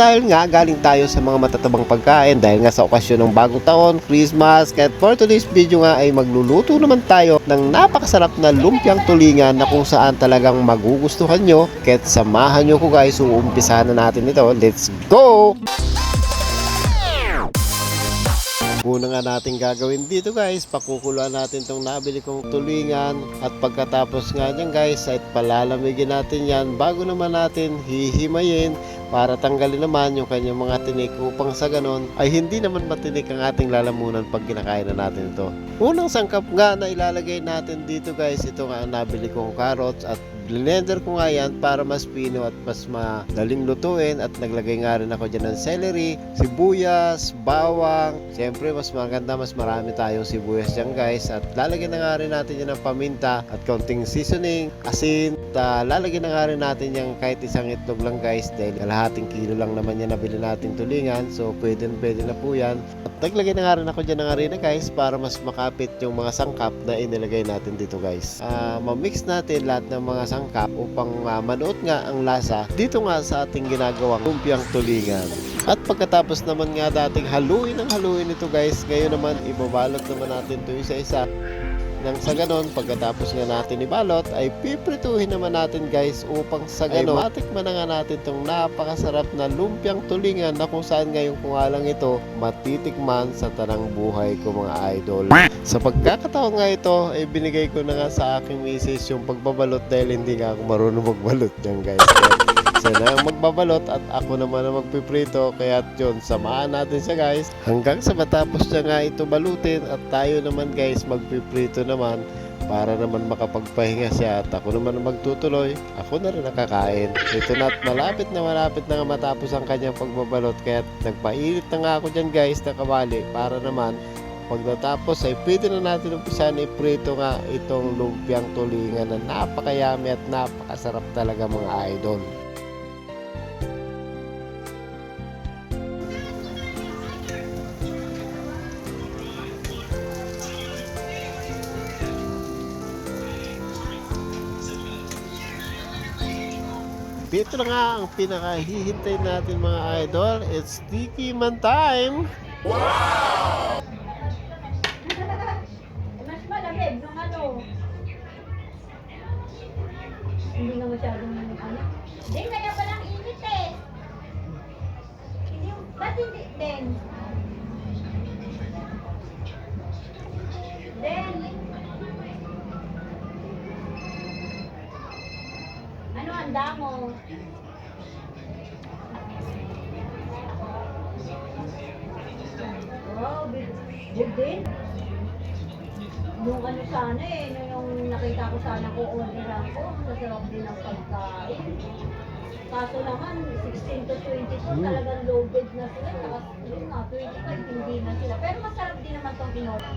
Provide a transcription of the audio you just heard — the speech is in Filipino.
dahil nga galing tayo sa mga matatabang pagkain dahil nga sa okasyon ng bagong taon, Christmas, kaya for today's video nga ay magluluto naman tayo ng napakasarap na lumpiang tulingan na kung saan talagang magugustuhan nyo. Kaya samahan nyo ko guys, uumpisahan na natin ito. Let's go! Una nga natin gagawin dito guys, pakukuluan natin itong nabili kong tulingan at pagkatapos nga dyan guys ay palalamigin natin yan bago naman natin hihimayin para tanggalin naman yung kanyang mga tinik upang sa ganon ay hindi naman matinik ang ating lalamunan pag kinakain na natin ito. Unang sangkap nga na ilalagay natin dito guys, ito nga ang nabili kong carrots at blender ko nga yan para mas pino at mas madaling lutuin at naglagay nga rin ako dyan ng celery, sibuyas, bawang. Siyempre mas maganda, mas marami tayong sibuyas dyan guys at lalagyan na nga rin natin yan ng paminta at kaunting seasoning, asin at lalagyan na nga rin natin yan kahit isang itlog lang guys dahil kalahating kilo lang naman yan nabili natin tulingan, so pwede na po yan. At naglagay na nga rin ako dyan ng harina guys para mas makapit yung mga sangkap na inilagay natin dito guys. Ma-mix natin lahat ng mga sangkap upang manuot nga ang lasa dito nga sa ating ginagawang lumpiang tulingan. At pagkatapos naman nga dating haluin ito guys, ngayon naman ibabalot naman natin ito isa-isa. Nang sa ganon, pagkatapos nga natin ibalot ay piprituhin naman natin guys upang sa ganon ay matikman na nga natin itong napakasarap na lumpiang tulingan na kung saan ngayon kung lang ito matitikman sa tanang buhay ko mga idol. Sa pagkakataon nga ito ay binigay ko na nga sa aking misis yung pagbabalot dahil hindi nga ako marunong magbalot yan guys. Siya na ang magbabalot at ako naman ang magpiprito, kaya yun, samahan natin siya guys hanggang sa matapos niya nga ito balutin at tayo naman guys magpiprito naman para naman makapagpahinga siya at ako naman ang magtutuloy, ako na rin nakakain. Ito na at malapit na nga matapos ang kanyang pagbabalot kaya nagpailit na nga ako dyan guys na kawali para naman pag natapos ay pwede na natin umpisahan iprito nga itong lumpiang tulingan na napakayami at napakasarap talaga mga idol. Dito na nga ang pinakahihintay natin mga idol. It's Sticky Man time! Wow! Mas malamig nung ano. Hindi na masyadong ano. Hindi, kaya palang init eh. Hindi, ba't hindi din? Then, ano handa mo? Wow, big din. Yung ano sana eh, yung nakita ko sana ko orderan ko, masarap din ang pagkain. Kaso naman, 16 to 22, talagang loaded na sila. Tapos yun nga, 25 hindi na sila. Pero masarap din naman itong in-order.